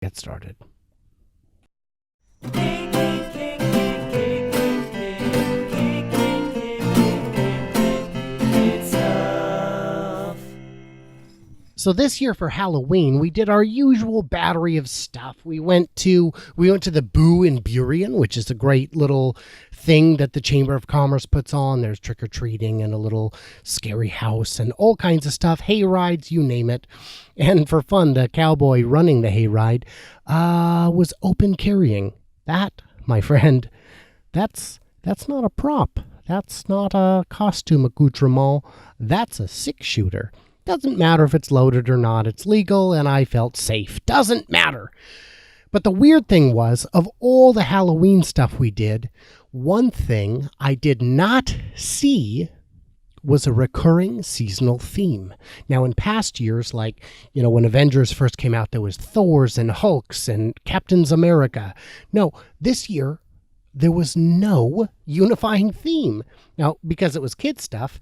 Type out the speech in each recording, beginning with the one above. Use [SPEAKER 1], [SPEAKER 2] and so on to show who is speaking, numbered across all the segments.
[SPEAKER 1] Get started. So this year for Halloween, we did our usual battery of stuff. We went to the Boo in Burien, which is a great little thing that the Chamber of Commerce puts on. There's trick-or-treating and a little scary house and all kinds of stuff. Hay rides, you name it. And for fun, the cowboy running the hay ride was open carrying. That, my friend, that's not a prop. That's not a costume accoutrement. That's a six-shooter. Doesn't matter if it's loaded or not. It's legal, and I felt safe. Doesn't matter. But the weird thing was, of all the Halloween stuff we did, one thing I did not see was a recurring seasonal theme. Now, in past years, like, when Avengers first came out, there was Thors and Hulks and Captains America. No, this year, there was no unifying theme. Now, because it was kid stuff,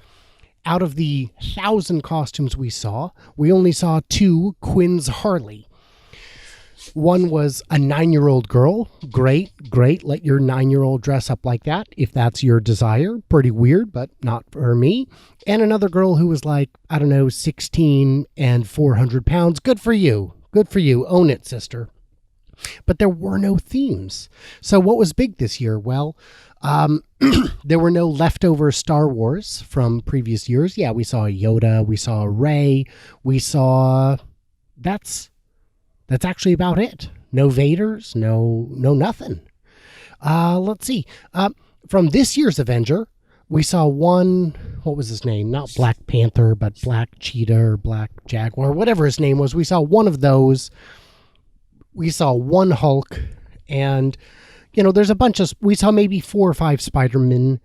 [SPEAKER 1] out of the 1,000 costumes we saw, we only saw 2 Quinn's Harley. One was a 9-year-old girl. Great. Let your 9-year-old dress up like that if that's your desire. Pretty weird, but not for me. And another girl who was 16 and 400 pounds. Good for you. Own it, sister. But there were no themes. So what was big this year? Well, there were no leftover Star Wars from previous years. Yeah, we saw Yoda, we saw Rey, we saw... That's actually about it. No Vaders, no nothing. Let's see. From this year's Avenger, we saw one... What was his name? Not Black Panther, but Black Cheetah or Black Jaguar, whatever his name was. We saw one of those. We saw one Hulk, and... there's a bunch of... We saw maybe 4 or 5 Spider-Men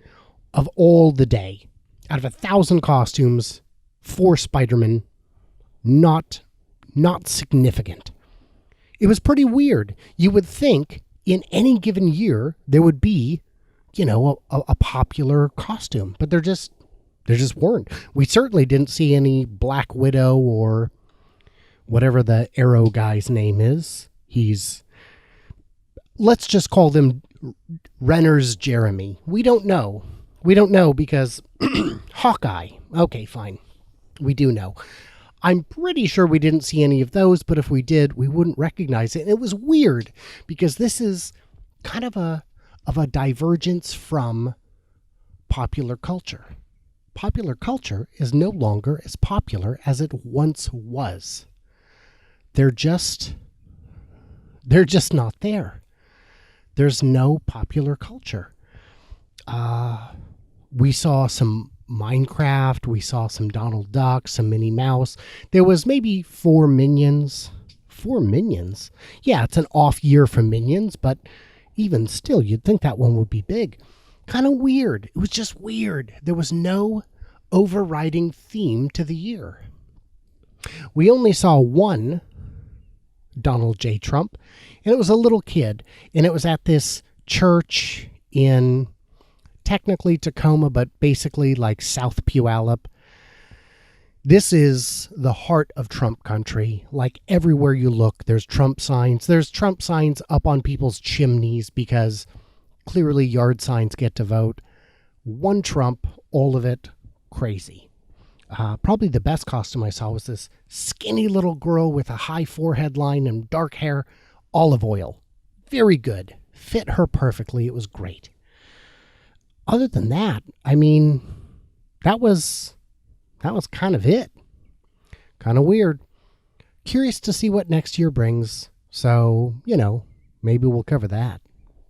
[SPEAKER 1] of all the day. Out of 1,000 costumes, 4 Spider-Men, not significant. It was pretty weird. You would think in any given year there would be, a popular costume, but there just weren't. We certainly didn't see any Black Widow or whatever the Arrow guy's name is. Let's just call them Renner's Jeremy. We don't know. Because Hawkeye. Okay, fine. We do know. I'm pretty sure we didn't see any of those, but if we did, we wouldn't recognize it. And it was weird because this is kind of a divergence from popular culture. Popular culture is no longer as popular as it once was. They're just not there. There's no popular culture. We saw some Minecraft. We saw some Donald Duck, some Minnie Mouse. There was maybe 4 Minions. 4 Minions? Yeah, it's an off year for Minions, but even still, you'd think that one would be big. Kind of weird. It was just weird. There was no overriding theme to the year. We only saw one Donald J. Trump, and it was a little kid, and it was at this church in technically Tacoma, but basically like South Puyallup. This is the heart of Trump country. Like everywhere you look, there's Trump signs. There's Trump signs up on people's chimneys because clearly yard signs get to vote. One Trump, all of it crazy. Probably the best costume I saw was this skinny little girl with a high forehead line and dark hair, olive oil. Very good. Fit her perfectly. It was great. Other than that, that was kind of it. Kind of weird. Curious to see what next year brings. So, maybe we'll cover that.